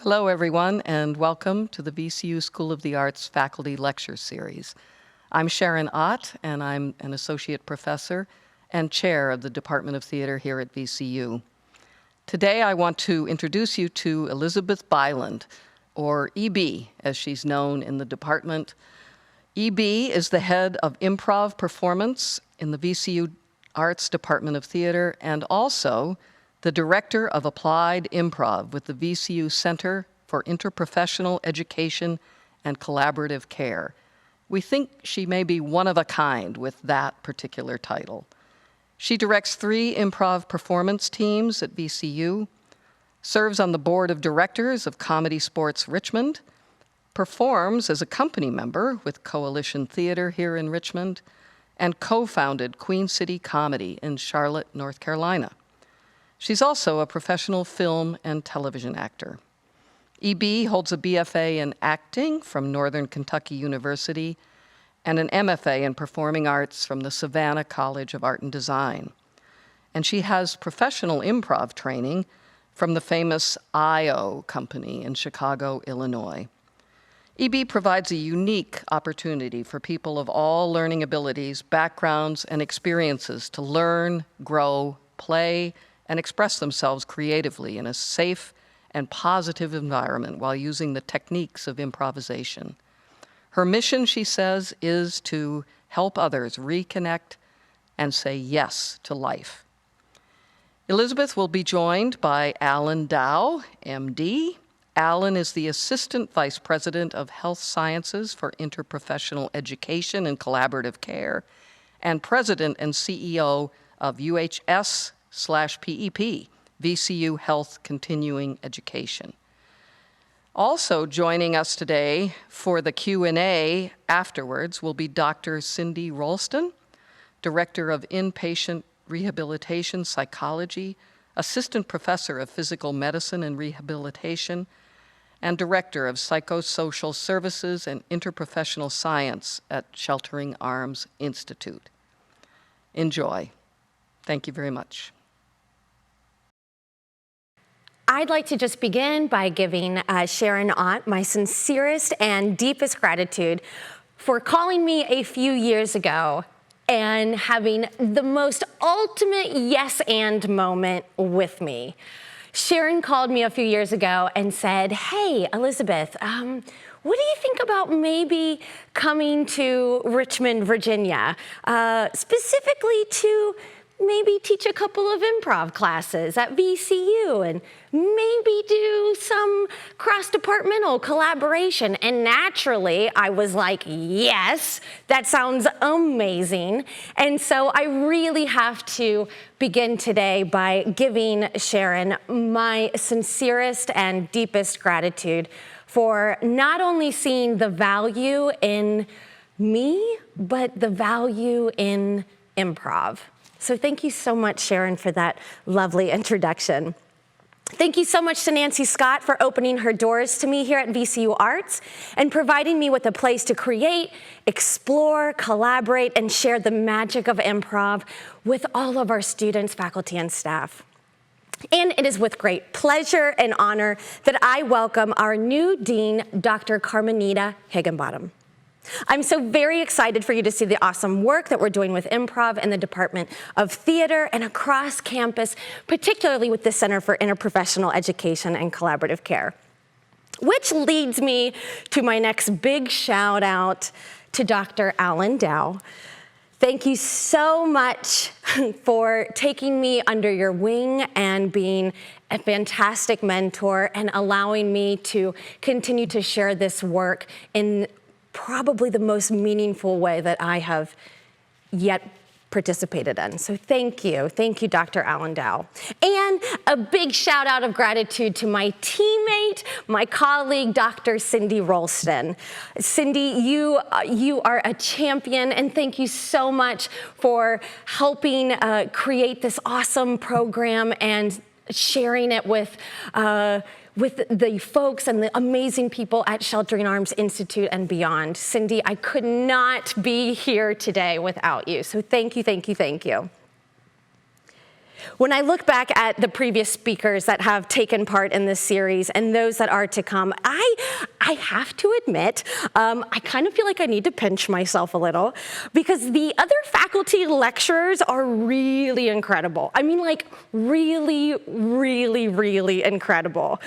Hello, everyone, and welcome to the VCU School of the Arts Faculty Lecture Series. I'm Sharon Ott, and I'm an associate professor and chair of the Department of Theater here at VCU. Today, I want to introduce you to Elizabeth Byland, or EB, as she's known in the department. EB is the head of improv performance in the VCU Arts Department of Theater and also the director of applied improv with the VCU Center for Interprofessional Education and Collaborative Care. We think she may be one of a kind with that particular title. She directs 3 improv performance teams at VCU, serves on the board of directors of Comedy Sports Richmond, performs as a company member with Coalition Theater here in Richmond, and co-founded Queen City Comedy in Charlotte, North Carolina. She's also a professional film and television actor. EB holds a BFA in acting from Northern Kentucky University and an MFA in performing arts from the Savannah College of Art and Design. And she has professional improv training from the famous I.O. Company in Chicago, Illinois. EB provides a unique opportunity for people of all learning abilities, backgrounds, and experiences to learn, grow, play, and express themselves creatively in a safe and positive environment while using the techniques of improvisation. Her mission, she says, is to help others reconnect and say yes to life. Elizabeth will be joined by Alan Dao, MD. Alan is the Assistant Vice President of Health Sciences for Interprofessional Education and Collaborative Care and President and CEO of UHS/PEP, VCU Health Continuing Education. Also joining us today for the Q&A afterwards will be Dr. Cindy Rolston, Director of Inpatient Rehabilitation Psychology, Assistant Professor of Physical Medicine and Rehabilitation, and Director of Psychosocial Services and Interprofessional Science at Sheltering Arms Institute. Enjoy. Thank you very much. I'd like to just begin by giving Sharon Ott my sincerest and deepest gratitude for calling me a few years ago and having the most ultimate yes and moment with me. Sharon called me a few years ago and said, "Hey, Elizabeth, what do you think about maybe coming to Richmond, Virginia, specifically to maybe teach a couple of improv classes at VCU and maybe do some cross-departmental collaboration?" And naturally, I was like, yes, that sounds amazing. And so I really have to begin today by giving Sharon my sincerest and deepest gratitude for not only seeing the value in me, but the value in improv. So thank you so much, Sharon, for that lovely introduction. Thank you so much to Nancy Scott for opening her doors to me here at VCU Arts and providing me with a place to create, explore, collaborate, and share the magic of improv with all of our students, faculty, and staff. And it is with great pleasure and honor that I welcome our new dean, Dr. Carmenita Higginbottom. I'm so very excited for you to see the awesome work that we're doing with improv in the Department of Theater and across campus, particularly with the Center for Interprofessional Education and Collaborative Care. Which leads me to my next big shout out to Dr. Alan Dao. Thank you so much for taking me under your wing and being a fantastic mentor and allowing me to continue to share this work in probably the most meaningful way that I have yet participated in. So thank you, Dr. Alan Dao. And a big shout out of gratitude to my teammate, my colleague, Dr. Cindy Rolston. Cindy, you are a champion, and thank you so much for helping create this awesome program and sharing it with the folks and the amazing people at Sheltering Arms Institute and beyond. Cindy, I could not be here today without you. So thank you, thank you, thank you. When I look back at the previous speakers that have taken part in this series and those that are to come, I have to admit, I kind of feel like I need to pinch myself a little because the other faculty lecturers are really incredible. I mean, like really, really, really incredible.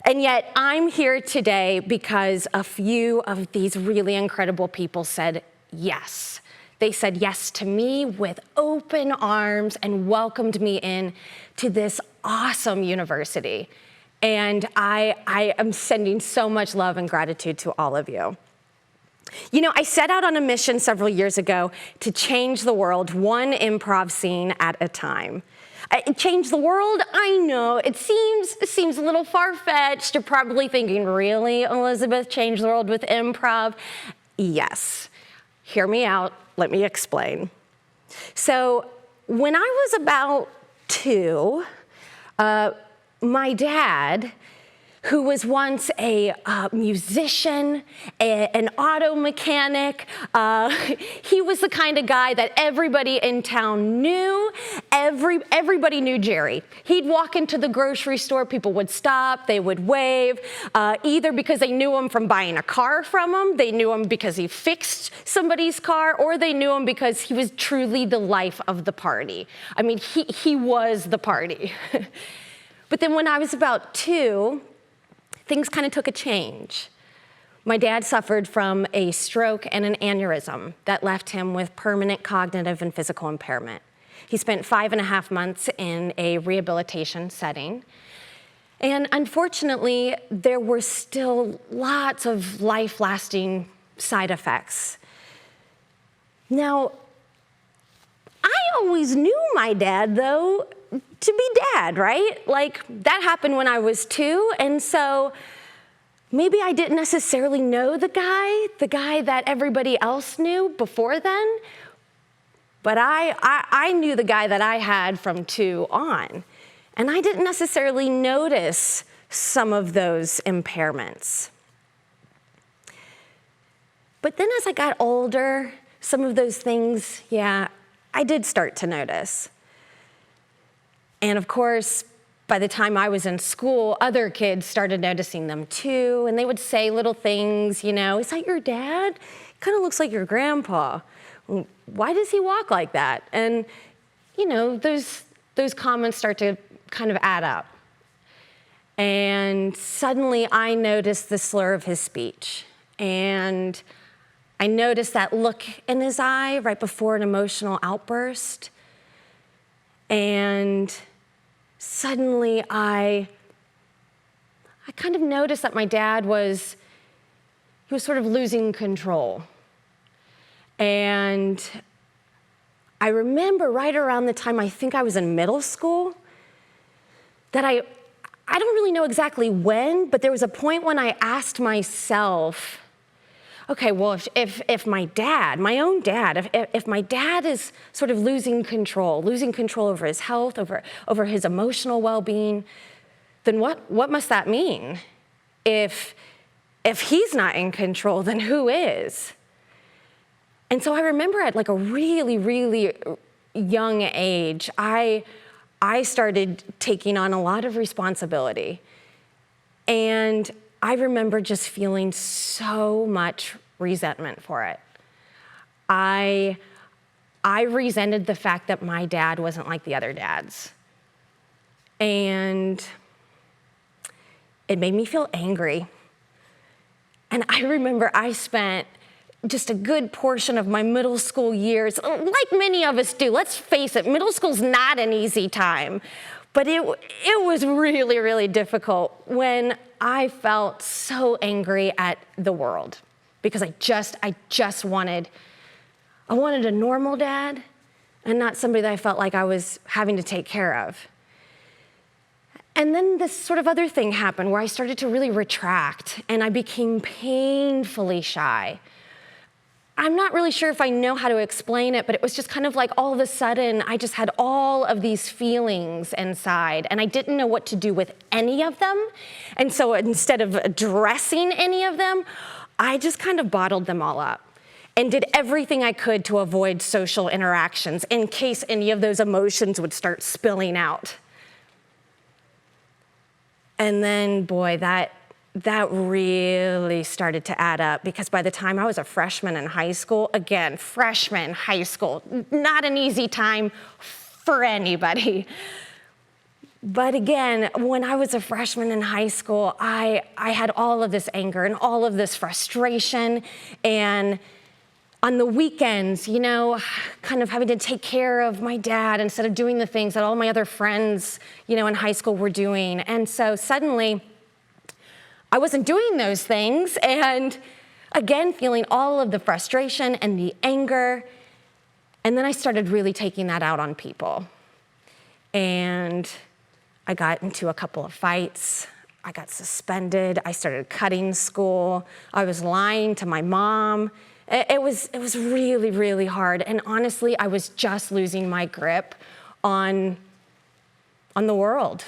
And yet I'm here today because a few of these really incredible people said yes. They said yes to me with open arms and welcomed me in to this awesome university. And I am sending so much love and gratitude to all of you. You know, I set out on a mission several years ago to change the world one improv scene at a time. Change the world? I know, it seems a little far-fetched. You're probably thinking, really, Elizabeth, change the world with improv? Yes. Hear me out. Let me explain. So when I was about 2, my dad, who was once a musician, an auto mechanic, he was the kind of guy that everybody in town knew. Everybody knew Jerry. He'd walk into the grocery store, people would stop, they would wave, either because they knew him from buying a car from him, they knew him because he fixed somebody's car, or they knew him because he was truly the life of the party. I mean, he was the party. But then when I was about 2, things kind of took a change. My dad suffered from a stroke and an aneurysm that left him with permanent cognitive and physical impairment. He spent 5.5 months in a rehabilitation setting. And unfortunately, there were still lots of life-lasting side effects. Now, I always knew my dad, though, to be dad, right? Like, that happened when I was 2, and so maybe I didn't necessarily know the guy that everybody else knew before then, but I knew the guy that I had from 2 on, and I didn't necessarily notice some of those impairments. But then as I got older, some of those things, yeah, I did start to notice. And of course, by the time I was in school, other kids started noticing them too, and they would say little things, you know, is that your dad? Kind of looks like your grandpa. Why does he walk like that? And, you know, those comments start to kind of add up. And suddenly I noticed the slur of his speech, and I noticed that look in his eye right before an emotional outburst. And suddenly I kind of noticed that my dad was sort of losing control. And I remember right around the time I think I was in middle school that I don't really know exactly when, but there was a point when I asked myself, okay, well, if my dad, my own dad, if my dad is sort of losing control over his health, over his emotional well-being, then what must that mean? If he's not in control, then who is? And so I remember at like a really, really young age, I started taking on a lot of responsibility. And I remember just feeling so much resentment for it. I resented the fact that my dad wasn't like the other dads. And it made me feel angry. And I remember I spent just a good portion of my middle school years, like many of us do. Let's face it, middle school's not an easy time. But it was really, really difficult when I felt so angry at the world because I just wanted a normal dad and not somebody that I felt like I was having to take care of. And then this sort of other thing happened where I started to really retract and I became painfully shy. I'm not really sure if I know how to explain it, but it was just kind of like all of a sudden, I just had all of these feelings inside, and I didn't know what to do with any of them. And so instead of addressing any of them, I just kind of bottled them all up. and did everything I could to avoid social interactions in case any of those emotions would start spilling out. And then, boy, that really started to add up, because by the time I was a freshman in high school, again, freshman high school, not an easy time for anybody. But again, when I was a freshman in high school, I had all of this anger and all of this frustration, and on the weekends, you know, kind of having to take care of my dad instead of doing the things that all my other friends, you know, in high school were doing. And so suddenly, I wasn't doing those things, and again, feeling all of the frustration and the anger. And then I started really taking that out on people. And I got into a couple of fights. I got suspended. I started cutting school. I was lying to my mom. It was really, really hard. And honestly, I was just losing my grip on the world,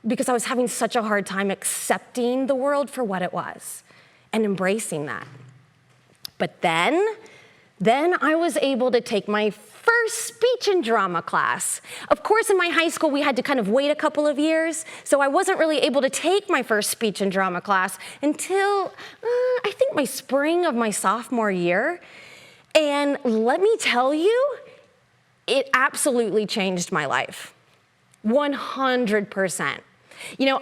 because I was having such a hard time accepting the world for what it was and embracing that. But then I was able to take my first speech and drama class. Of course, in my high school, we had to kind of wait a couple of years, so I wasn't really able to take my first speech and drama class until, I think, my spring of my sophomore year. And let me tell you, it absolutely changed my life, 100%. You know,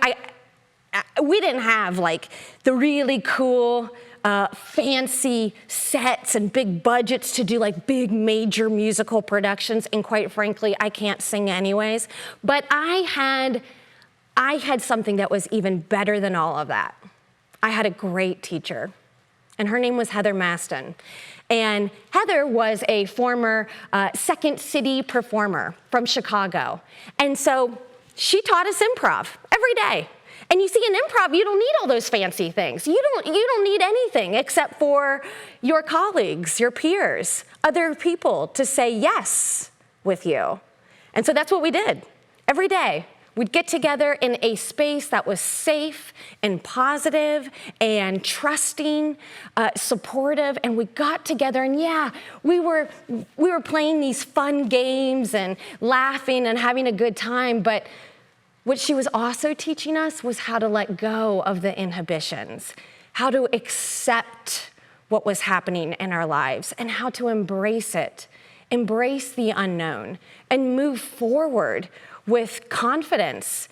we didn't have like the really cool, fancy sets and big budgets to do like big major musical productions, and quite frankly, I can't sing anyways. But I had something that was even better than all of that. I had a great teacher, and her name was Heather Maston. And Heather was a former Second City performer from Chicago. And so she taught us improv every day. And you see, in improv, you don't need all those fancy things. You don't need anything except for your colleagues, your peers, other people to say yes with you. And so that's what we did every day. We'd get together in a space that was safe and positive and trusting, supportive, and we got together, and yeah, we were playing these fun games and laughing and having a good time, but what she was also teaching us was how to let go of the inhibitions, how to accept what was happening in our lives, and how to embrace it, embrace the unknown, and move forward with confidence,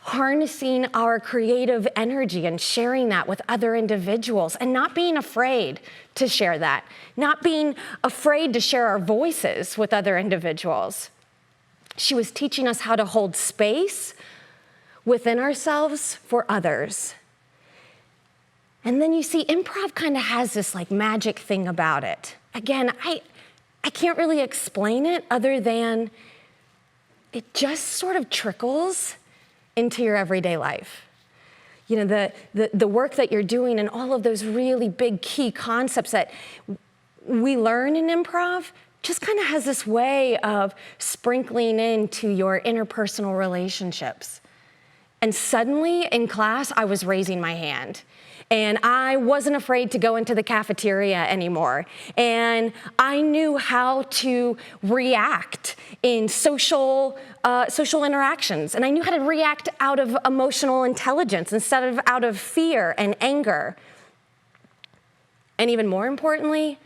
harnessing our creative energy and sharing that with other individuals, and not being afraid to share that, not being afraid to share our voices with other individuals. She was teaching us how to hold space within ourselves for others. And then you see, improv kind of has this like magic thing about it. Again, I can't really explain it other than it just sort of trickles into your everyday life. You know, the work that you're doing and all of those really big key concepts that we learn in improv just kind of has this way of sprinkling into your interpersonal relationships. And suddenly in class, I was raising my hand. And I wasn't afraid to go into the cafeteria anymore. And I knew how to react in social interactions. And I knew how to react out of emotional intelligence instead of out of fear and anger. And even more importantly,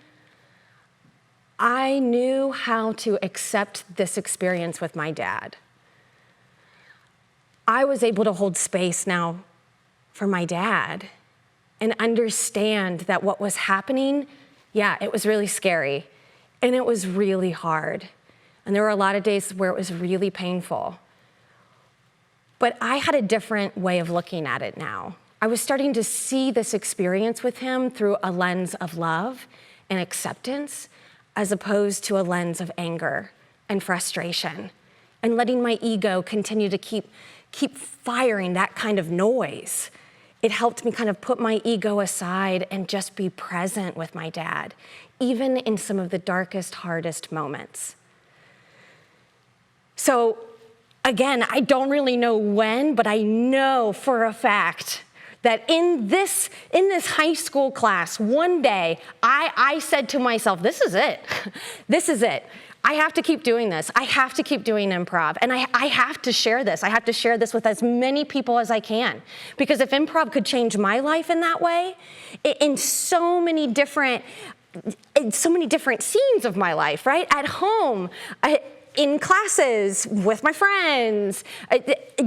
I knew how to accept this experience with my dad. I was able to hold space now for my dad and understand that what was happening, yeah, it was really scary and it was really hard. And there were a lot of days where it was really painful. But I had a different way of looking at it now. I was starting to see this experience with him through a lens of love and acceptance, as opposed to a lens of anger and frustration, and letting my ego continue to keep firing that kind of noise. It helped me kind of put my ego aside and just be present with my dad, even in some of the darkest, hardest moments. So again, I don't really know when, but I know for a fact that in this high school class, one day, I said to myself, this is it. This is it. I have to keep doing this. I have to keep doing improv. And I have to share this. I have to share this with as many people as I can. Because if improv could change my life in that way, in so many different scenes of my life, right? At home, in classes, with my friends,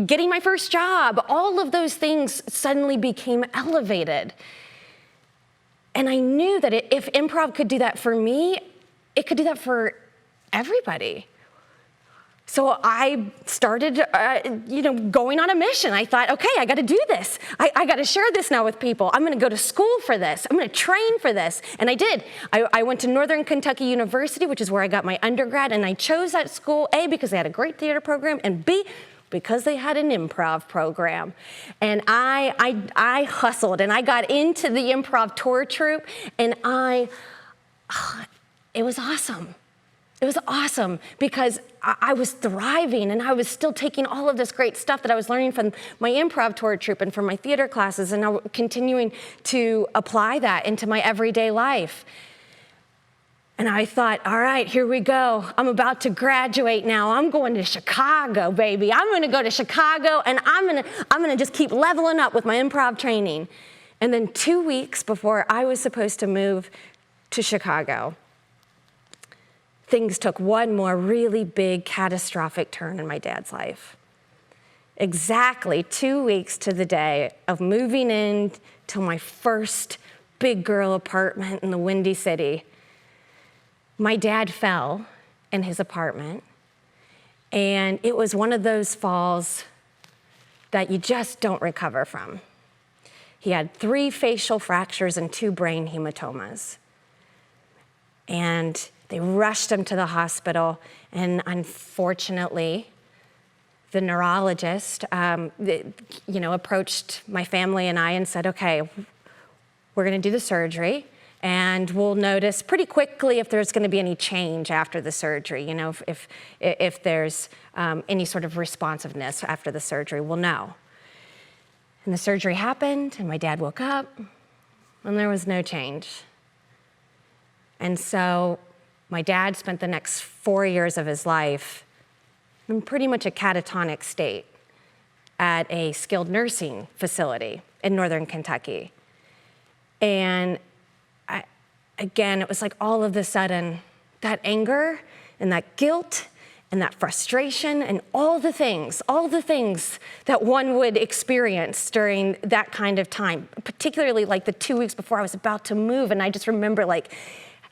getting my first job, all of those things suddenly became elevated. And I knew that if improv could do that for me, it could do that for everybody. So I started, going on a mission. I thought, okay, I got to do this. I got to share this now with people. I'm going to go to school for this. I'm going to train for this. And I did. I went to Northern Kentucky University, which is where I got my undergrad, and I chose that school, A, because they had a great theater program, and B, because they had an improv program. And I hustled, and I got into the improv tour troupe, and it was awesome. It was awesome because I was thriving, and I was still taking all of this great stuff that I was learning from my improv tour troupe and from my theater classes, and now continuing to apply that into my everyday life. And I thought, all right, here we go. I'm about to graduate now. I'm going to Chicago, baby. I'm going to go to Chicago, and I'm going to just keep leveling up with my improv training. And then 2 weeks before I was supposed to move to Chicago, things took one more really big, catastrophic turn in my dad's life. Exactly 2 weeks to the day of moving in to my first big girl apartment in the Windy City, my dad fell in his apartment, and it was one of those falls that you just don't recover from. He had 3 facial fractures and 2 brain hematomas. And they rushed him to the hospital, and unfortunately, the neurologist, approached my family and I and said, "Okay, we're going to do the surgery, and we'll notice pretty quickly if there's going to be any change after the surgery. If there's any sort of responsiveness after the surgery, we'll know." And the surgery happened, and my dad woke up, and there was no change. And so my dad spent the next 4 years of his life in pretty much a catatonic state at a skilled nursing facility in Northern Kentucky. And again, it was like all of a sudden, that anger and that guilt and that frustration and all the things that one would experience during that kind of time, particularly like the 2 weeks before I was about to move. And I just remember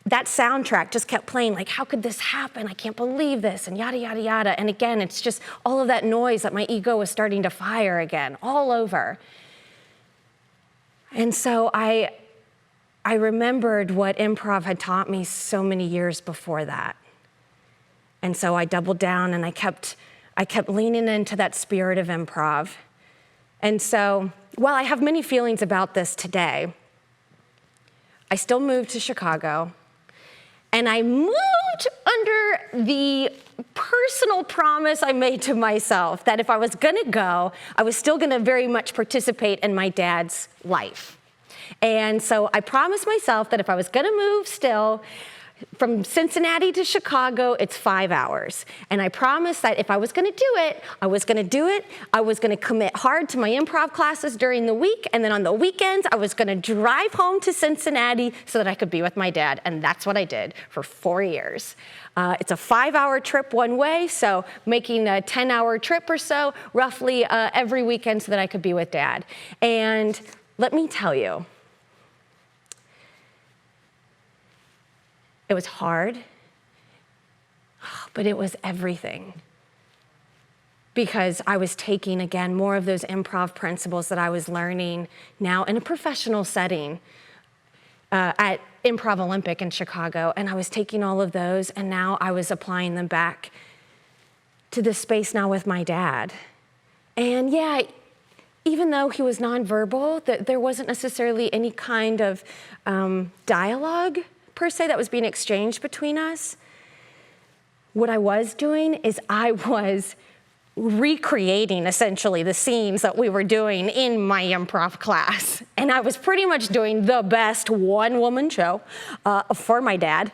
that soundtrack just kept playing, like, how could this happen? I can't believe this, and yada, yada, yada. And again, it's just all of that noise that my ego was starting to fire again, all over. And so I remembered what improv had taught me so many years before that. And so I doubled down, and I kept leaning into that spirit of improv. And so while I have many feelings about this today, I still moved to Chicago. And I moved under the personal promise I made to myself that if I was gonna go, I was still gonna very much participate in my dad's life. And so I promised myself that if I was gonna move still, from Cincinnati to Chicago, it's 5 hours. And I promised that if I was gonna do it, I was gonna do it. I was gonna commit hard to my improv classes during the week, and then on the weekends, I was gonna drive home to Cincinnati so that I could be with my dad, and that's what I did for 4 years. It's a 5-hour trip one way, so making a 10-hour trip or so, roughly every weekend so that I could be with Dad. And let me tell you, it was hard, but it was everything. Because I was taking, again, more of those improv principles that I was learning now in a professional setting at Improv Olympic in Chicago, and I was taking all of those, and now I was applying them back to this space now with my dad. And yeah, even though he was nonverbal, there wasn't necessarily any kind of dialogue per se that was being exchanged between us. What I was doing is I was recreating essentially the scenes that we were doing in my improv class. And I was pretty much doing the best one-woman show for my dad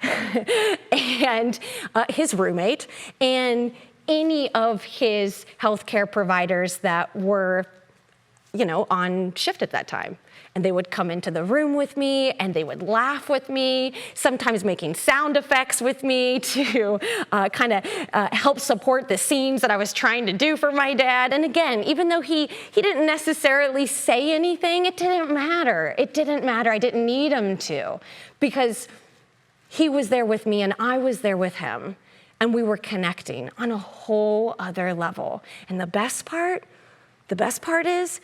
and his roommate and any of his healthcare providers that were, on shift at that time. And they would come into the room with me and they would laugh with me, sometimes making sound effects with me to kind of help support the scenes that I was trying to do for my dad. And again, even though he didn't necessarily say anything, it didn't matter. It didn't matter. I didn't need him to, because he was there with me and I was there with him. And we were connecting on a whole other level. And the best part is,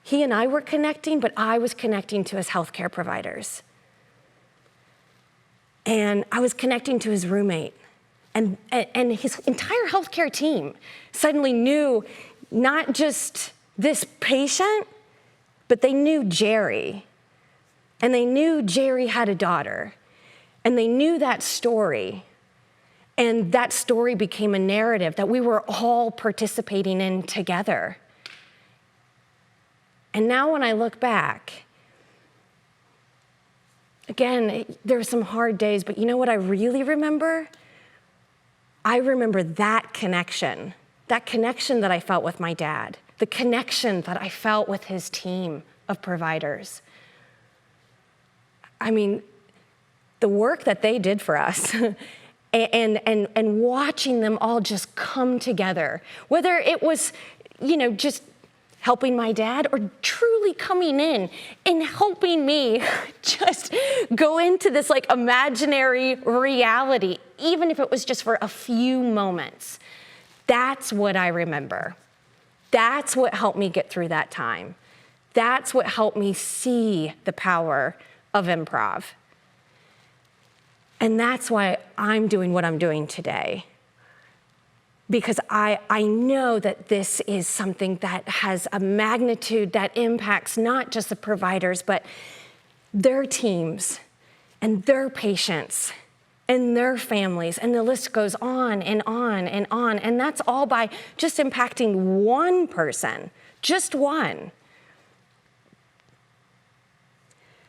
he and I were connecting, but I was connecting to his healthcare providers. And I was connecting to his roommate. And his entire healthcare team suddenly knew not just this patient, but they knew Jerry. And they knew Jerry had a daughter. And they knew that story. And that story became a narrative that we were all participating in together. And now when I look back, again, there were some hard days, but you know what I really remember? I remember that connection that I felt with my dad, the connection that I felt with his team of providers. I mean, the work that they did for us and watching them all just come together, whether it was, just helping my dad or truly coming in and helping me just go into this like imaginary reality, even if it was just for a few moments. That's what I remember. That's what helped me get through that time. That's what helped me see the power of improv. And that's why I'm doing what I'm doing today. Because I know that this is something that has a magnitude that impacts not just the providers, but their teams and their patients and their families. And the list goes on and on and on. And that's all by just impacting one person, just one.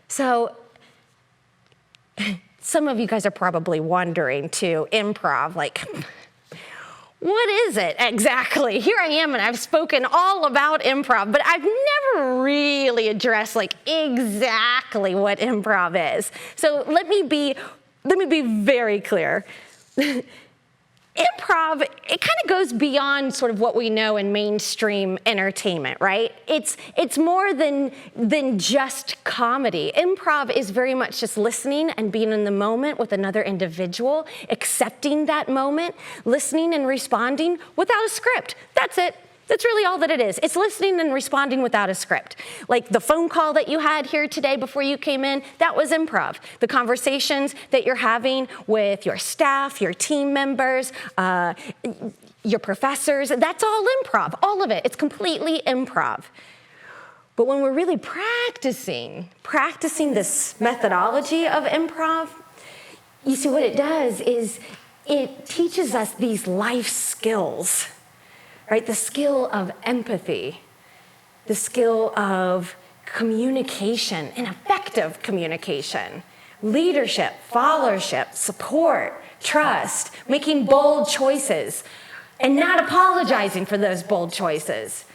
So some of you guys are probably wondering too, improv, like, what is it exactly? Here I am, and I've spoken all about improv, but I've never really addressed like exactly what improv is. So let me be very clear. Improv, it kind of goes beyond sort of what we know in mainstream entertainment, right? It's more than just comedy. Improv is very much just listening and being in the moment with another individual, accepting that moment, listening and responding without a script. That's it. That's really all that it is. It's listening and responding without a script. Like the phone call that you had here today before you came in, that was improv. The conversations that you're having with your staff, your team members, your professors, that's all improv, all of it. It's completely improv. But when we're really practicing this methodology of improv, you see what it does is it teaches us these life skills. Right? The skill of empathy, the skill of communication and effective communication, leadership, followership, support, trust, making bold choices, and not apologizing for those bold choices,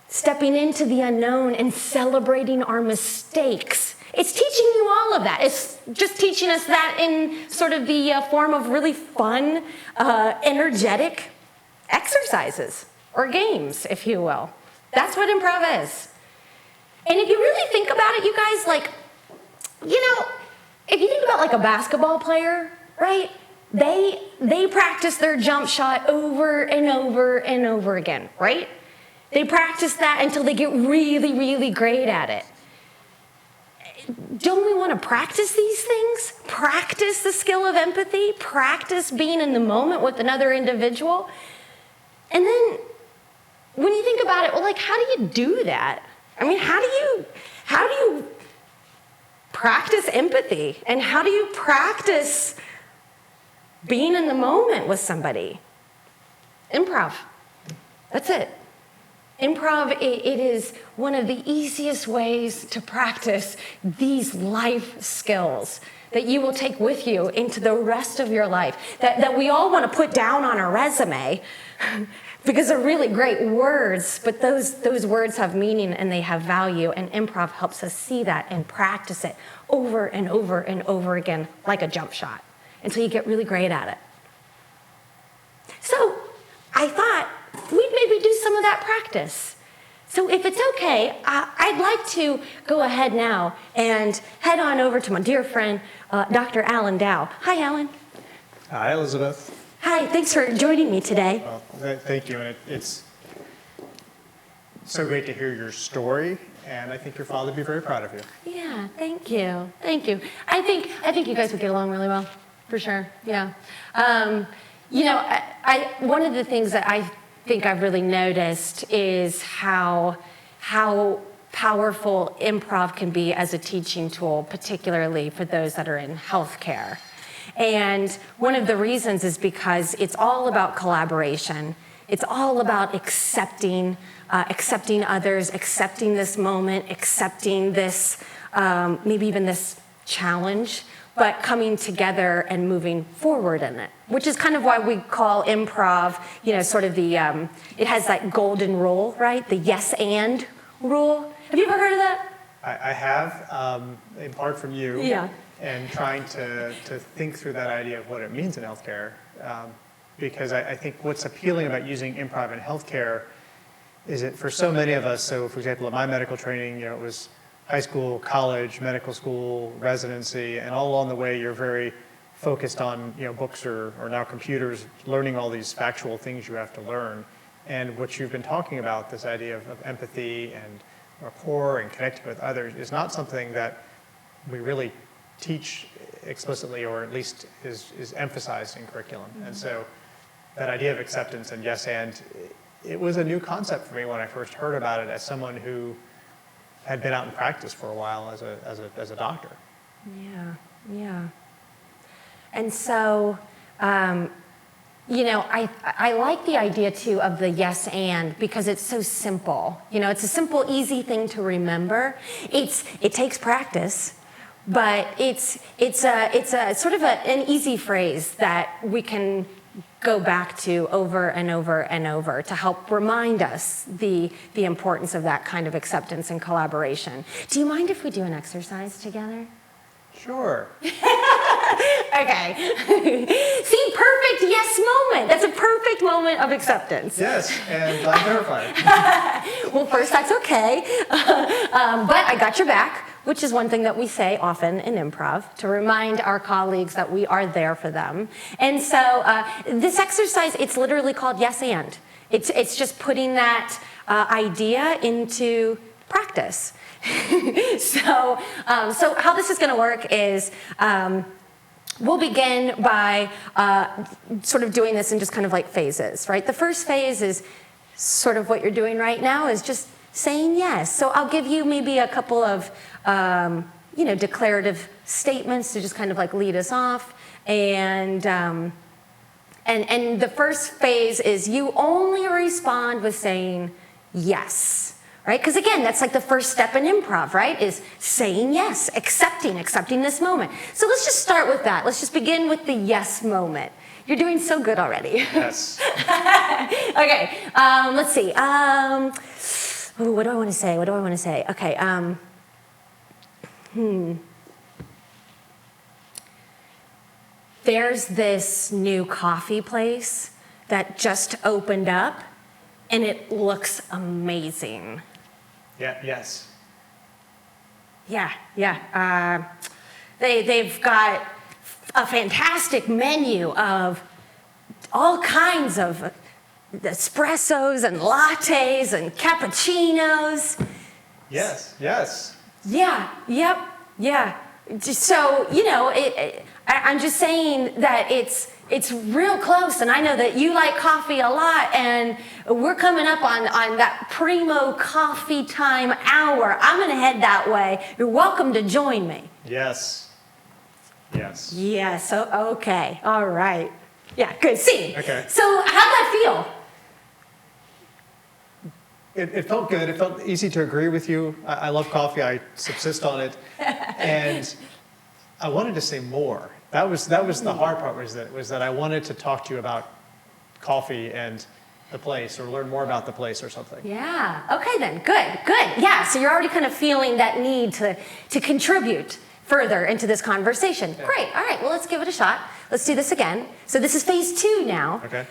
stepping into the unknown and celebrating our mistakes. It's teaching you all of that. It's just teaching us that in sort of the form of really fun, energetic exercises or games, if you will. That's what improv is. And if you really think about it, you guys, like, if you think about like a basketball player, right? They practice their jump shot over and over and over again, right? They practice that until they get really, really great at it. Don't we want to practice these things? Practice the skill of empathy? Practice being in the moment with another individual? And then when you think about it, well, like, how do you do that? I mean, how do you practice empathy? And how do you practice being in the moment with somebody? Improv. That's it. Improv, it is one of the easiest ways to practice these life skills that you will take with you into the rest of your life, that we all want to put down on our resume because they're really great words, but those words have meaning and they have value, and improv helps us see that and practice it over and over and over again like a jump shot until you get really great at it. So I thought we'd maybe do some of that practice. So if it's okay, I'd like to go ahead now and head on over to my dear friend, Dr. Alan Dao. Hi, Alan. Hi, Elizabeth. Hi, thanks for joining me today. Well, thank you, and it's so great to hear your story, and I think your father would be very proud of you. Yeah, thank you. Thank you. I think you guys would get along really well, for sure. Yeah. You know, one of the things that I think I've really noticed is how powerful improv can be as a teaching tool, particularly for those that are in healthcare. And one of the reasons is because it's all about collaboration. It's all about accepting others, accepting this moment, accepting this, maybe even this challenge, but coming together and moving forward in it, which is kind of why we call improv, you know, sort of the, it has that golden rule, right? The yes and rule. Have you ever heard of that? I have, in part from you, Yeah. and trying to think through that idea of what it means in healthcare, because I think what's appealing about using improv in healthcare is that for so many of us, so for example, at my medical training, you know, it was high school, college, medical school, residency, and all along the way you're very focused on, you know, books or now computers, learning all these factual things you have to learn. And what you've been talking about, this idea of empathy and rapport and connecting with others, is not something that we really teach explicitly, or at least is emphasized in curriculum. Mm-hmm. And so that idea of acceptance and yes and, it was a new concept for me when I first heard about it as someone who had been out in practice for a while as a doctor. Yeah. And so, you know, I like the idea too of the yes and, because it's so simple. You know, it's a simple, easy thing to remember. It takes practice, but it's a sort of an easy phrase that we can go back to over and over and over to help remind us the importance of that kind of acceptance and collaboration. Do you mind if we do an exercise together? Sure. Okay. See, perfect yes moment. That's a perfect moment of acceptance. Yes, and I'm terrified. Well, first, that's okay. But I got your back, which is one thing that we say often in improv, to remind our colleagues that we are there for them. And so this exercise, it's literally called yes and. It's just putting that idea into practice. So how this is going to work is we'll begin by sort of doing this in just kind of like phases, right? The first phase is sort of what you're doing right now, is just saying yes. So I'll give you maybe a couple of you know, declarative statements to just kind of like lead us off, and the first phase is you only respond with saying yes. Right? Because again, that's like the first step in improv, right? Is saying yes, accepting this moment. So let's just start with that. Let's just begin with the yes moment. You're doing so good already. Yes. Okay, let's see. Ooh, what do I want to say? Okay, There's this new coffee place that just opened up, and it looks amazing. Yeah, yes. Yeah. They've got a fantastic menu of all kinds of espressos and lattes and cappuccinos. Yes. Yeah. So, you know, I'm just saying that it's real close, and I know that you like coffee a lot, and we're coming up on that primo coffee time hour. I'm going to head that way. You're welcome to join me. Yes. Yes, okay, all right. Yeah, good, see. Okay. So how'd that feel? it felt good. It felt easy to agree with you. I love coffee. I subsist on it, and I wanted to say more. That was the hard part. Was that I wanted to talk to you about coffee and the place, or learn more about the place, or something. Yeah. Okay then. Good. Yeah. So you're already kind of feeling that need to contribute further into this conversation. Yeah. Great. All right. Well, let's give it a shot. Let's do this again. So this is phase 2 now. Okay.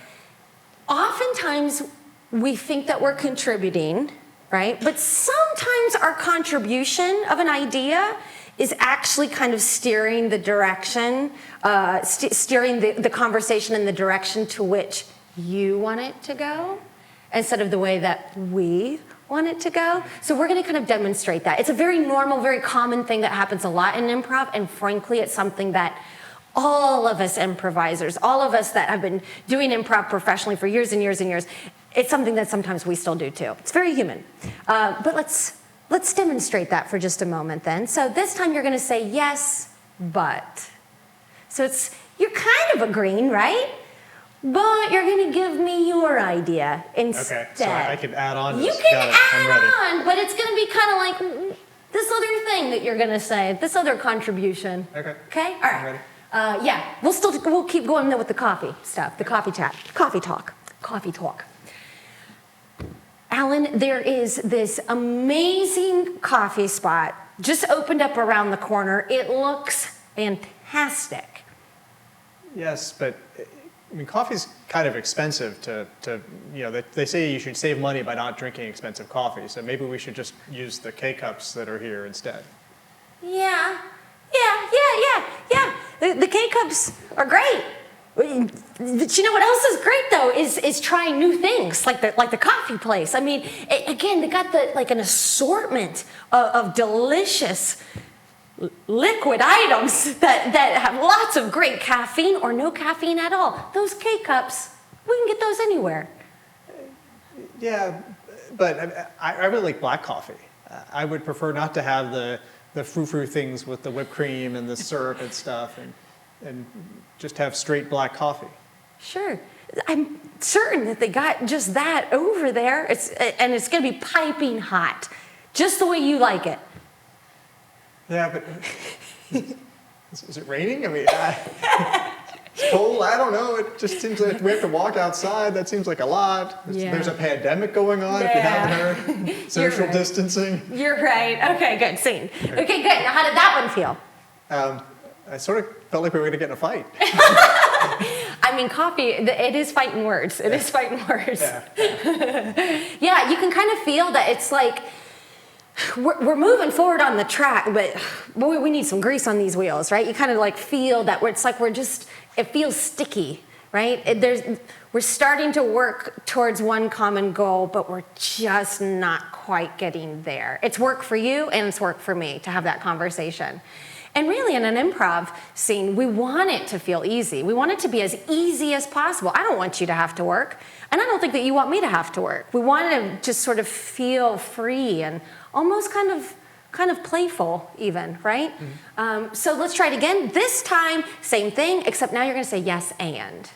Oftentimes we think that we're contributing, right? But sometimes our contribution of an idea is actually kind of steering the direction, steering the conversation in the direction to which you want it to go, instead of the way that we want it to go. So we're going to kind of demonstrate that. It's a very normal, very common thing that happens a lot in improv, and frankly, it's something that all of us improvisers, all of us that have been doing improv professionally for years and years and years, it's something that sometimes we still do too. It's very human. But let's demonstrate that for just a moment then. So this time you're going to say yes, but. So you're kind of agreeing, right? But you're going to give me your idea instead. Okay, so I can add on to You this. can Got it. I'm ready. add on, but it's going to be kind of like this other thing that you're going to say, this other contribution. Okay. Okay? All right. I'm ready. Yeah, we'll keep going with the coffee stuff, the coffee chat, coffee talk. Alan, there is this amazing coffee spot just opened up around the corner. It looks fantastic. Yes, but I mean, coffee's kind of expensive to they say you should save money by not drinking expensive coffee. So maybe we should just use the K-cups that are here instead. Yeah. The K-cups are great. But you know what else is great though is trying new things like the coffee place. I mean, again, they got an assortment of delicious liquid items that have lots of great caffeine or no caffeine at all. Those K-cups, we can get those anywhere. Yeah, but I really like black coffee. I would prefer not to have the frou-frou things with the whipped cream and the syrup and stuff, and just have straight black coffee. Sure. I'm certain that they got just that over there. It's going to be piping hot, just the way you like it. Yeah, but is it raining? I mean, it's cold. I don't know. It just seems like we have to walk outside. That seems like a lot. Yeah. There's a pandemic going on, if you haven't heard. Social right. distancing. You're right. Okay, good. Scene. Okay, good. Now, how did that one feel? I sort of felt like we were going to get in a fight. I mean, coffee, it is fighting words. It is fighting words. Yeah. Yeah, you can kind of feel that it's like we're moving forward on the track, but boy, we need some grease on these wheels, right? You kind of like feel that it's like it feels sticky, right? We're starting to work towards one common goal, but we're just not quite getting there. It's work for you and it's work for me to have that conversation. And really, in an improv scene, we want it to feel easy. We want it to be as easy as possible. I don't want you to have to work, and I don't think that you want me to have to work. We want it to just sort of feel free and almost kind of playful even, right? Mm-hmm. So let's try it again. This time, same thing, except now you're going to say yes and.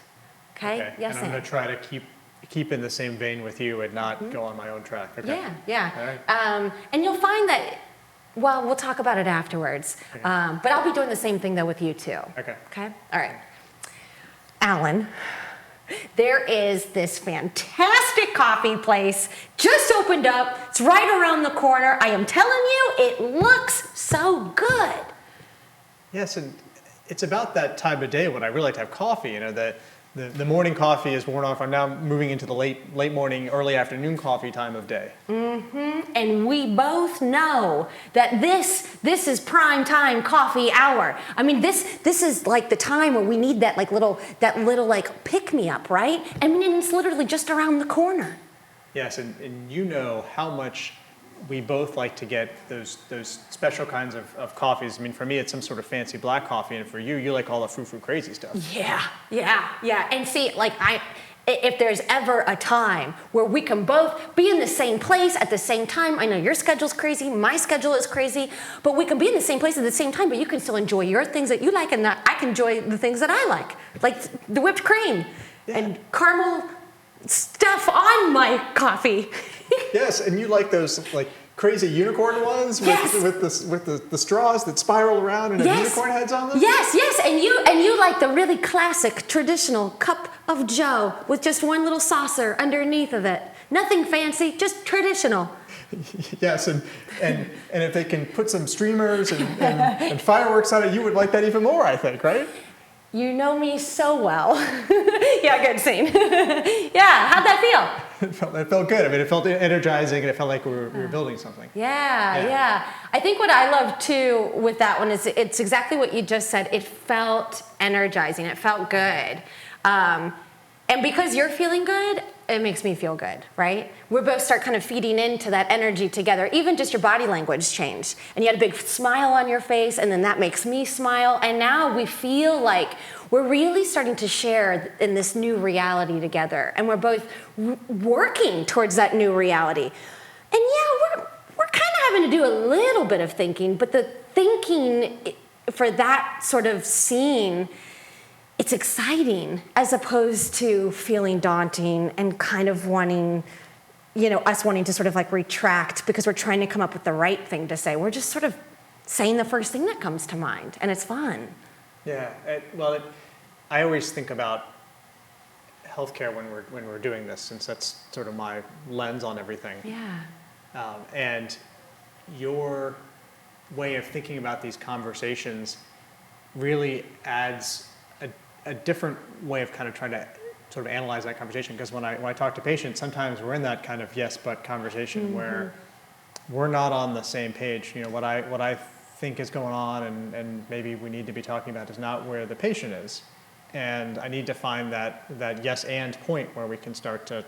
Okay? Yes and I'm going to try to keep in the same vein with you and not go on my own track. Okay. Yeah. All right. And you'll find that. Well, we'll talk about it afterwards. Okay. But I'll be doing the same thing, though, with you, too. Okay. Okay? All right. Alan, there is this fantastic coffee place just opened up. It's right around the corner. I am telling you, it looks so good. Yes, and it's about that time of day when I really like to have coffee. You know, the morning coffee is worn off. I'm now moving into the late morning, early afternoon coffee time of day. Mm-hmm. And we both know that this is prime time coffee hour. I mean, this is like the time where we need that little like pick me up, right? I mean, it's literally just around the corner. Yes, and you know how much we both like to get those special kinds of coffees. I mean, for me, it's some sort of fancy black coffee, and for you, you like all the frou-frou crazy stuff. Yeah. And see, if there's ever a time where we can both be in the same place at the same time, I know your schedule's crazy, my schedule is crazy, but we can be in the same place at the same time, but you can still enjoy your things that you like, and I can enjoy the things that I like the whipped cream and caramel stuff on my coffee. Yes, and you like those like crazy unicorn ones with, Yes. with the straws that spiral around and have unicorn heads on them? Yes, and you like the really classic traditional cup of joe with just one little saucer underneath of it. Nothing fancy, just traditional. Yes, and if they can put some streamers and fireworks on it, you would like that even more, I think, right? You know me so well. Yeah, good scene. Yeah, how'd that feel? It felt good. I mean, it felt energizing, and it felt like we were building something. Yeah. I think what I love too with that one is it's exactly what you just said. It felt energizing. It felt good. And because you're feeling good, it makes me feel good, right? We both start kind of feeding into that energy together. Even just your body language changed. And you had a big smile on your face, and then that makes me smile. And now we feel like we're really starting to share in this new reality together. And we're both working towards that new reality. And yeah, we're kind of having to do a little bit of thinking, but the thinking for that sort of scene, it's exciting as opposed to feeling daunting and kind of wanting, us wanting to sort of like retract because we're trying to come up with the right thing to say. We're just sort of saying the first thing that comes to mind, and it's fun. Yeah. I always think about healthcare when we're doing this, since that's sort of my lens on everything. Yeah. And your way of thinking about these conversations really adds a different way of kind of trying to sort of analyze that conversation. Because when I talk to patients, sometimes we're in that kind of yes but conversation where we're not on the same page. What I think is going on and maybe we need to be talking about is not where the patient is. And I need to find that yes and point where we can start to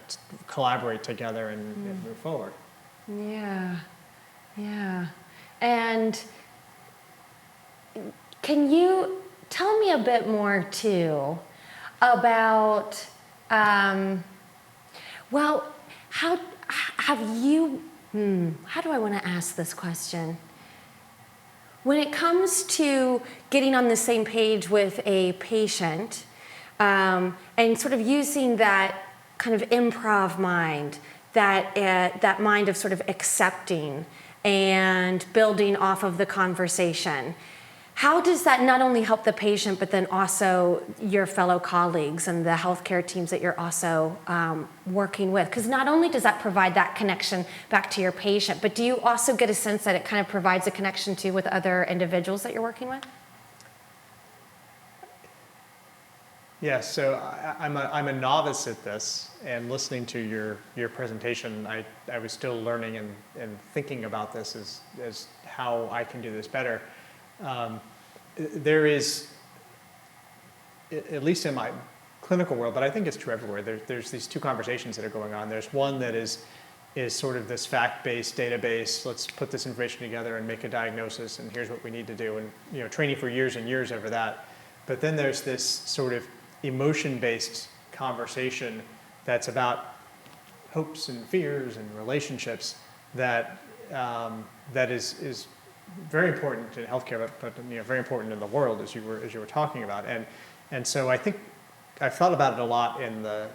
collaborate together and move forward. Yeah. And can you tell me a bit more too about, how have you, how do I want to ask this question? When it comes to getting on the same page with a patient and sort of using that kind of improv mind, that mind of sort of accepting and building off of the conversation, how does that not only help the patient, but then also your fellow colleagues and the healthcare teams that you're also working with? Because not only does that provide that connection back to your patient, but do you also get a sense that it kind of provides a connection too with other individuals that you're working with? Yes, so I'm a novice at this, and listening to your presentation, I was still learning and thinking about this as how I can do this better. There is, at least in my clinical world, but I think it's true everywhere, there's these two conversations that are going on. There's one that is sort of this fact-based database, let's put this information together and make a diagnosis, and here's what we need to do, and training for years and years over that. But then there's this sort of emotion-based conversation that's about hopes and fears and relationships that is very important in healthcare, but very important in the world, as you were talking about. And so I think I've thought about it a lot in the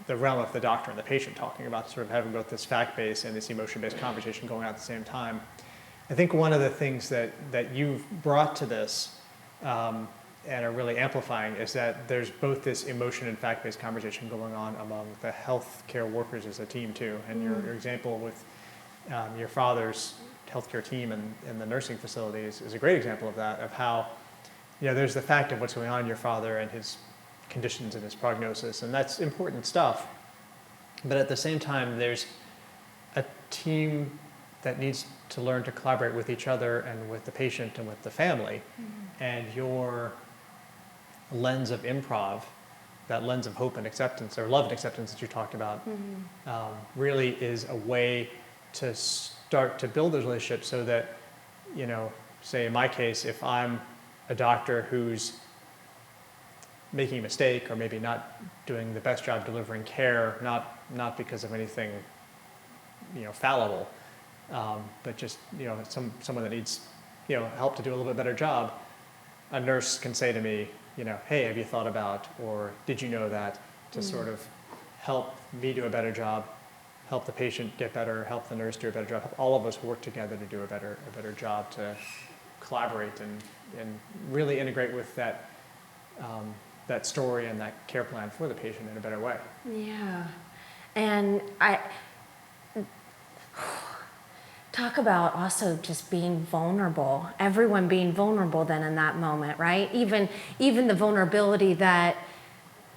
realm of the doctor and the patient, talking about sort of having both this fact-based and this emotion-based conversation going on at the same time. I think one of the things that you've brought to this and are really amplifying is that there's both this emotion and fact-based conversation going on among the healthcare workers as a team too. And your example with your father's healthcare team and the nursing facilities is a great example of that, of how there's the fact of what's going on in your father and his conditions and his prognosis, and that's important stuff. But at the same time, there's a team that needs to learn to collaborate with each other and with the patient and with the family. And your lens of improv, that lens of hope and acceptance, or love and acceptance that you talked about, really is a way to start to build those relationships so that, say in my case, if I'm a doctor who's making a mistake or maybe not doing the best job delivering care, not because of anything, fallible, but just, someone that needs, help to do a little bit better job, a nurse can say to me, hey, have you thought about, or did you know that, to sort of help me do a better job, help the patient get better, help the nurse do a better job, help all of us work together to do a better job, to collaborate and really integrate with that that story and that care plan for the patient in a better way. Yeah. And talk about also just being vulnerable, everyone being vulnerable then in that moment, right? Even the vulnerability that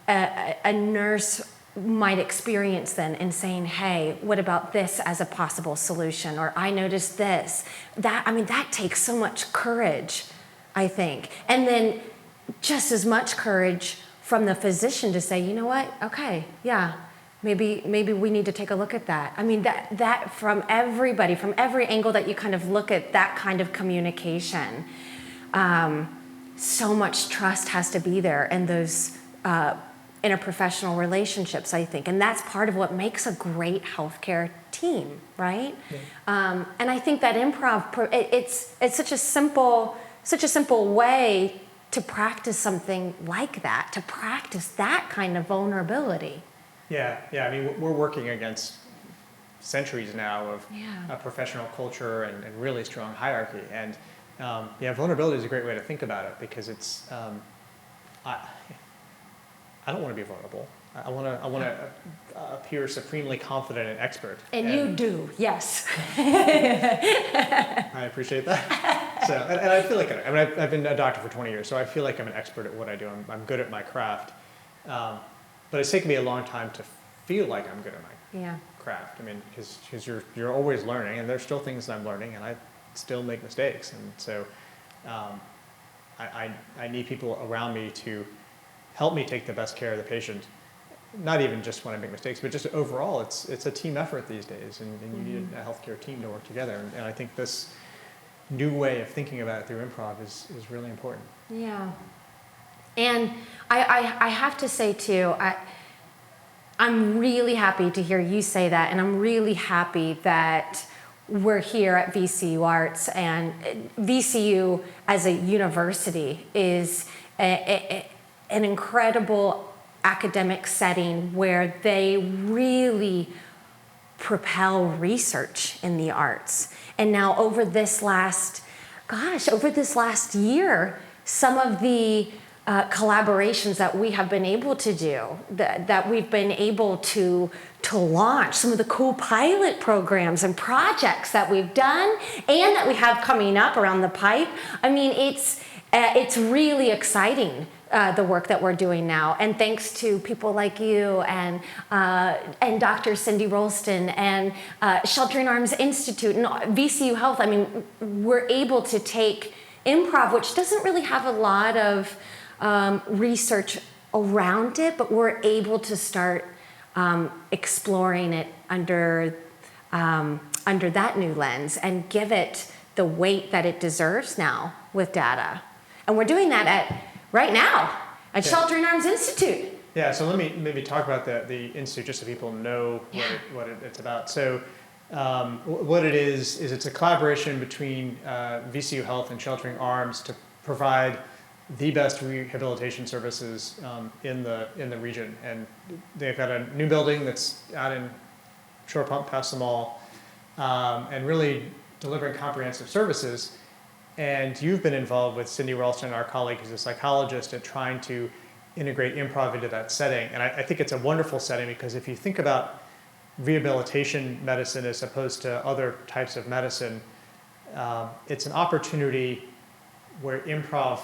a nurse might experience then in saying, hey, what about this as a possible solution? Or I noticed this. That takes so much courage, I think. And then just as much courage from the physician to say, you know what, okay, yeah, maybe we need to take a look at that. I mean, that from everybody, from every angle that you kind of look at that kind of communication, so much trust has to be there in those interprofessional relationships, I think. And that's part of what makes a great healthcare team, right? Yeah. And I think that improv, it's such a simple way to practice something like that, to practice that kind of vulnerability. Yeah. I mean, we're working against centuries now of Yeah. a professional culture and really strong hierarchy. And vulnerability is a great way to think about it, because it's, I don't want to be vulnerable. I want to appear supremely confident and expert. And you do, yes. I appreciate that. So, and I feel like I've been a doctor for 20 years, so I feel like I'm an expert at what I do. I'm good at my craft. But it's taken me a long time to feel like I'm good at my craft. I mean, because you're always learning, and there's still things that I'm learning, and I still make mistakes. And so I need people around me to help me take the best care of the patient. Not even just when I make mistakes, but just overall, it's a team effort these days, and you need a healthcare team to work together. And I think this new way of thinking about it through improv is really important. Yeah. And I have to say too, I'm really happy to hear you say that, and I'm really happy that we're here at VCUarts, and VCU as a university is an incredible academic setting where they really propel research in the arts. And now over this last year, some of the collaborations that we have been able to do, that we've been able to launch, some of the cool pilot programs and projects that we've done and that we have coming up around the pipe. I mean, it's really exciting. The work that we're doing now, and thanks to people like you and Dr. Cindy Rolston and Sheltering Arms Institute and VCU Health. I mean, we're able to take improv, which doesn't really have a lot of research around it, but we're able to start exploring it under that new lens and give it the weight that it deserves now with data. And we're doing that right now at Sheltering Arms Institute. Yeah, so let me maybe talk about the Institute just so people know what it's about. So what it is it's a collaboration between VCU Health and Sheltering Arms to provide the best rehabilitation services in the region. And they've got a new building that's out in Shore Pump past the mall, and really delivering comprehensive services. And you've been involved with Cindy Ralston, our colleague who's a psychologist, at trying to integrate improv into that setting. And I think it's a wonderful setting, because if you think about rehabilitation medicine as opposed to other types of medicine, it's an opportunity where improv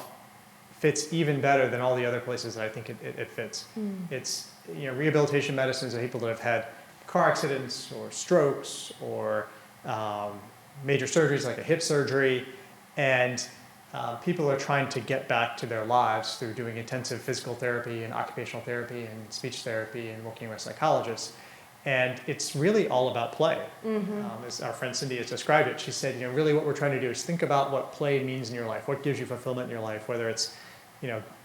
fits even better than all the other places that I think it fits. It's, rehabilitation medicine is people that have had car accidents or strokes or major surgeries like a hip surgery. And people are trying to get back to their lives through doing intensive physical therapy and occupational therapy and speech therapy and working with psychologists. And it's really all about play. As our friend Cindy has described it, she said, really what we're trying to do is think about what play means in your life, what gives you fulfillment in your life, whether it's,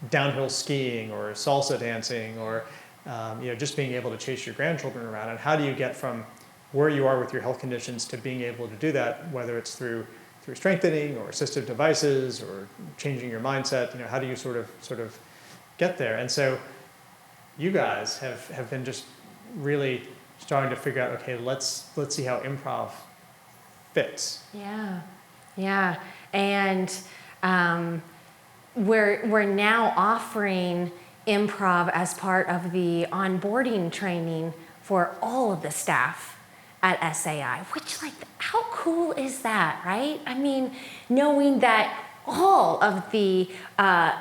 downhill skiing or salsa dancing or, just being able to chase your grandchildren around. And how do you get from where you are with your health conditions to being able to do that, whether it's through strengthening or assistive devices or changing your mindset, how do you sort of get there? And so you guys have been just really starting to figure out, okay, let's see how improv fits. Yeah, yeah, and we're now offering improv as part of the onboarding training for all of the staff at SAI, which, like, how cool is that, right? I mean, knowing that all of the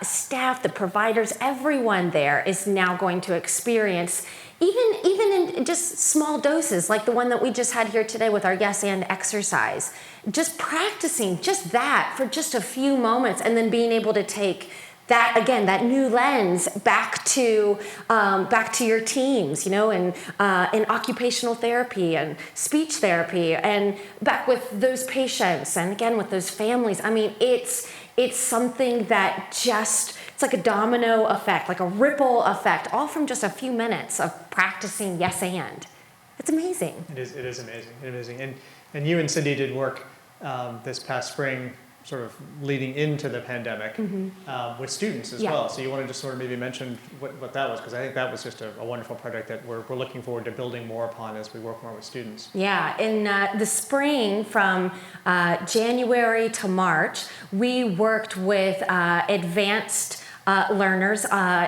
staff, the providers, everyone there is now going to experience, even in just small doses, like the one that we just had here today with our yes and exercise, just practicing just that for just a few moments, and then being able to take that, again, that new lens back to your teams, in occupational therapy and speech therapy, and back with those patients, and again with those families. I mean, it's something that it's like a domino effect, like a ripple effect, all from just a few minutes of practicing yes and. It's amazing. It is amazing. And you and Cindy did work this past spring, sort of leading into the pandemic, with students as well. So you want to just sort of maybe mention what that was, because I think that was just a wonderful project that we're looking forward to building more upon as we work more with students. Yeah, in the spring from January to March, we worked with advanced learners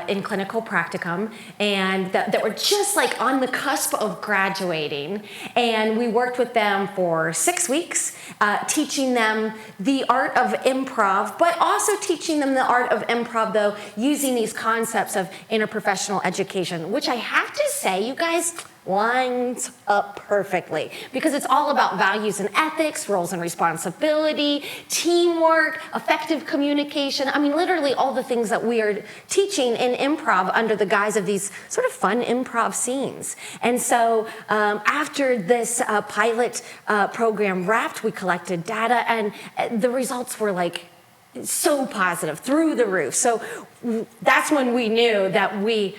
in clinical practicum, and that were just like on the cusp of graduating. And we worked with them for 6 weeks, teaching them the art of improv, but also teaching them the art of improv, though, using these concepts of interprofessional education, which I have to say, you guys, lines up perfectly, because it's all about values and ethics, roles and responsibility, teamwork, effective communication. I mean, literally all the things that we are teaching in improv under the guise of these sort of fun improv scenes. And so after this pilot program wrapped, we collected data, and the results were like so positive, through the roof. So that's when we knew that we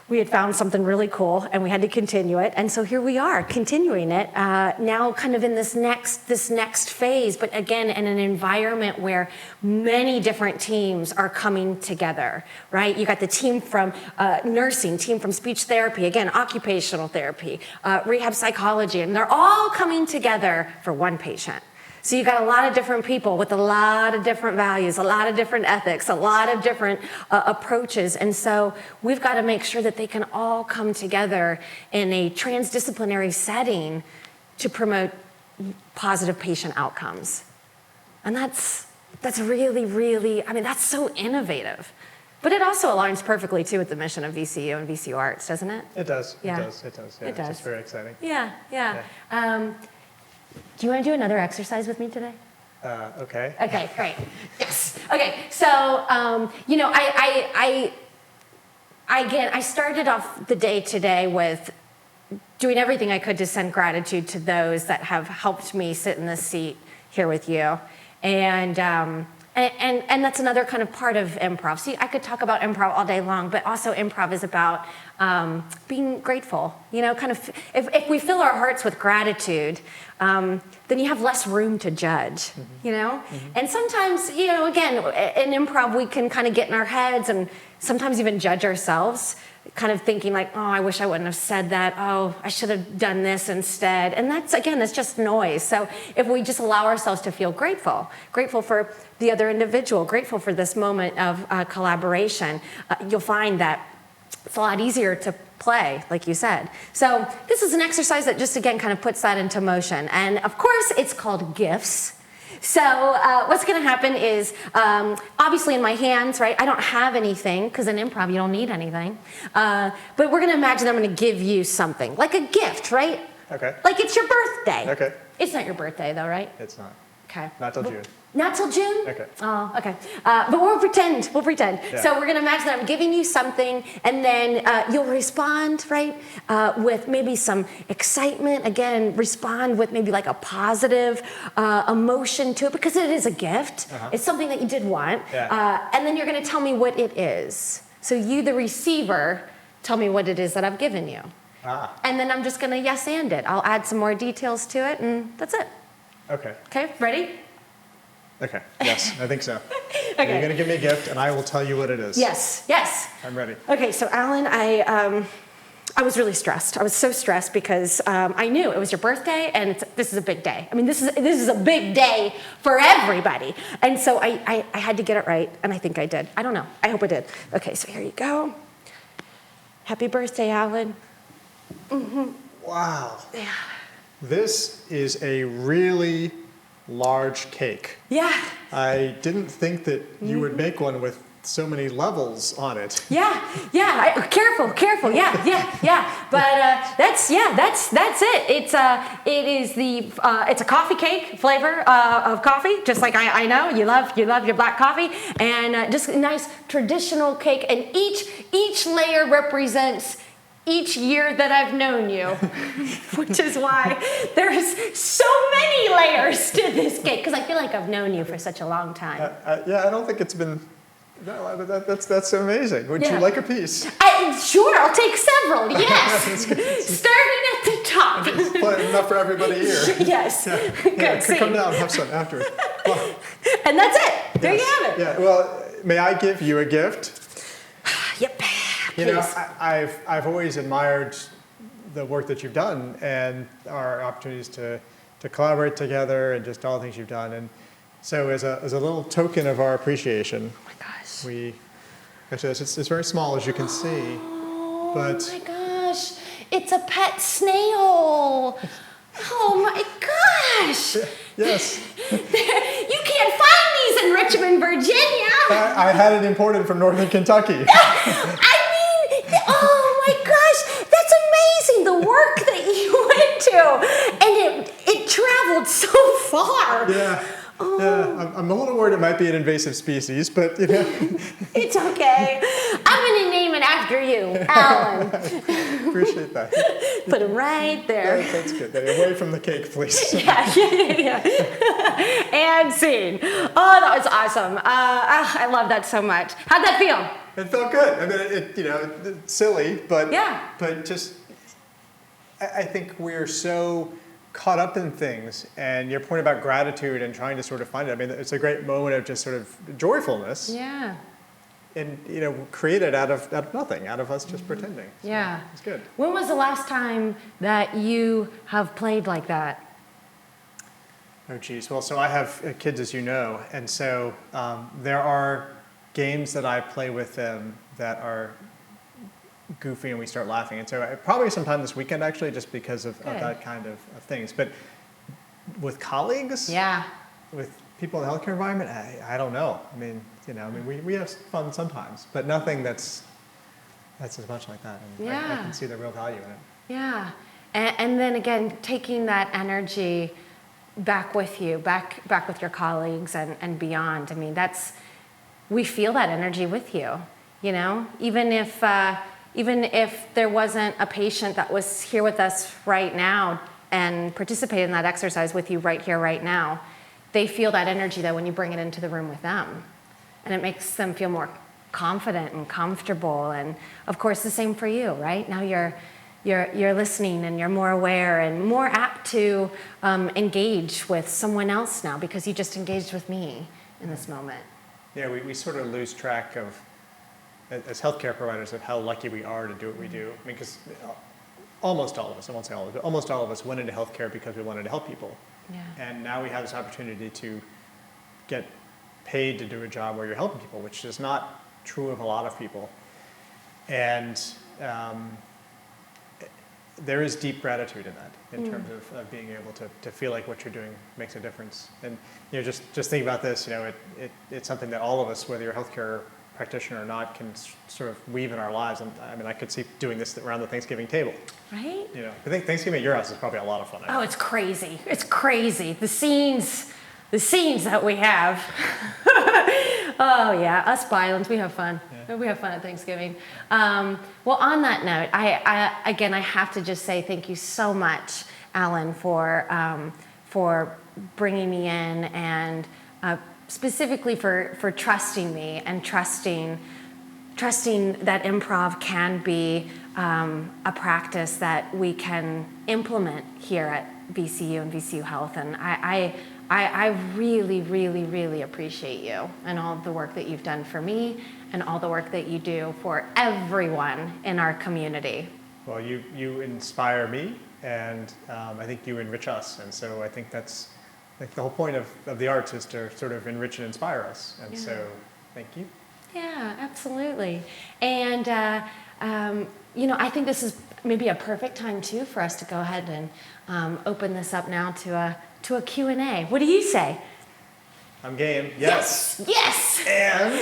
had found something really cool, and we had to continue it. And so here we are, continuing it, now kind of in this next phase, but again, in an environment where many different teams are coming together, right? You got the team from nursing, team from speech therapy, again, occupational therapy, rehab psychology, and they're all coming together for one patient. So you got a lot of different people with a lot of different values, a lot of different ethics, a lot of different approaches. And so we've got to make sure that they can all come together in a transdisciplinary setting to promote positive patient outcomes. And that's really, really, I mean, that's so innovative. But it also aligns perfectly, too, with the mission of VCU and VCUarts, doesn't it? It does. Yeah. It does. Yeah, It does. It's very exciting. Yeah. Do you want to do another exercise with me today? Okay. Okay, great. Yes. Okay, so, I started off the day today with doing everything I could to send gratitude to those that have helped me sit in this seat here with you. And that's another kind of part of improv. See, I could talk about improv all day long, but also improv is about being grateful. Kind of, if we fill our hearts with gratitude, then you have less room to judge, And sometimes, again, in improv, we can kind of get in our heads and sometimes even judge ourselves, kind of thinking like, oh, I wish I wouldn't have said that. Oh, I should have done this instead. And that's just noise. So if we just allow ourselves to feel grateful for the other individual, grateful for this moment of collaboration, you'll find that it's a lot easier to play, like you said. So this is an exercise that just, again, kind of puts that into motion. And of course, it's called gifts. So what's going to happen is, obviously in my hands, right, I don't have anything, because in improv you don't need anything. But we're going to imagine I'm going to give you something, like a gift, right? Okay. Like it's your birthday. Okay. It's not your birthday, though, right? It's not. Okay. Not till June. Not till June? Okay. Oh, okay. But we'll pretend. Yeah. So we're going to imagine that I'm giving you something, and then you'll respond, right, with maybe some excitement. Again, respond with maybe like a positive emotion to it, because it is a gift. It's something that you did want. Yeah. And then you're going to tell me what it is. So you, the receiver, tell me what it is that I've given you. And then I'm just going to yes and it. I'll add some more details to it, and that's it. Okay. Okay, ready? Okay. Yes, I think so. Okay. You're going to give me a gift, and I will tell you what it is. Yes. I'm ready. Okay, so Alan, I was really stressed. I was so stressed because I knew it was your birthday, and this is a big day. I mean, this is a big day for everybody. And so I had to get it right, and I think I did. I don't know. I hope I did. Okay, so here you go. Happy birthday, Alan. Wow. Yeah. This is a really large cake. Yeah. I didn't think that you would make one with so many levels on it. Yeah. Careful. Yeah. But that's it. It's a coffee cake flavor of coffee, just like I know you love your black coffee, and just a nice traditional cake. And each layer represents each year that I've known you, which is why there's so many layers to this cake, because I feel like I've known you for such a long time. Yeah, I don't think it's been. No, that's amazing. Would you like a piece? Sure, I'll take several. Yes, starting at the top. Enough for everybody here. Yes. Yeah. Good. Come down, have some afterwards. Well, and that's it. There you have it. Yeah. Well, may I give you a gift? Yep. You know, I've always admired the work that you've done and our opportunities to collaborate together and just all the things you've done. And so as a little token of our appreciation, Oh my gosh. Actually it's very small, as you can see. But Oh my gosh, it's a pet snail. Oh my gosh. yes, You can't find these in Richmond, Virginia. I had it imported from northern Kentucky. Oh my gosh, that's amazing, the work that you went to. And it traveled so far. Yeah. Yeah, I'm a little worried it might be an invasive species, but you know. It's okay. I'm going to name it after you, Alan. Appreciate that. Put him right there. That's good. Away from the cake, please. Yeah. And scene. Oh, that was awesome. I love that so much. How'd that feel? It felt good. I mean, it's silly, but Yeah. But just, I think we're so caught up in things, and your point about gratitude and trying to sort of find it. I mean, it's a great moment of just sort of joyfulness, Yeah. and created out of nothing, out of us just pretending. So Yeah. it's good. When was the last time that you have played like that? Oh, geez. Well, so I have kids, as you know, and so there are games that I play with them that are goofy and we start laughing. And so probably sometime this weekend, actually, just because of that kind of things. But with colleagues, Yeah. with people in the healthcare environment, I don't know. I mean, we have fun sometimes, but nothing that's as much like that. And I Yeah. can see the real value in it. Yeah. And then again, taking that energy back with you, back with your colleagues and beyond. I mean, we feel that energy with you, even if there wasn't a patient that was here with us right now and participated in that exercise with you right here, right now, they feel that energy that when you bring it into the room with them. And it makes them feel more confident and comfortable. And of course, the same for you, right? Now you're listening and you're more aware and more apt to engage with someone else now because you just engaged with me in this moment. Yeah, we sort of lose track of, as healthcare providers, of how lucky we are to do what we do. I mean, because almost all of us, I won't say all of us, but almost all of us went into healthcare because we wanted to help people. Yeah. And now we have this opportunity to get paid to do a job where you're helping people, which is not true of a lot of people. And there is deep gratitude in that, in terms of being able to feel like what you're doing makes a difference. And just think about this. It's something that all of us, whether you're a healthcare practitioner or not, can sort of weave in our lives. And I mean, I could see doing this around the Thanksgiving table. Right? I think Thanksgiving at your house is probably a lot of fun. Oh, it's crazy. It's crazy. The scenes that we have. Oh yeah, us Bylands, we have fun. Yeah. We have fun at Thanksgiving. Well, on that note, I have to just say thank you so much, Alan, for bringing me in and specifically for trusting me and trusting that improv can be a practice that we can implement here at VCU and VCU Health. And I really, really, really appreciate you and all of the work that you've done for me and all the work that you do for everyone in our community. Well, you inspire me, and I think you enrich us. And so I think that's like the whole point of the arts is to sort of enrich and inspire us. And so thank you. Yeah, absolutely. And, I think this is maybe a perfect time, too, for us to go ahead and open this up now to a Q&A. What do you say? I'm game. Yes. Yes. And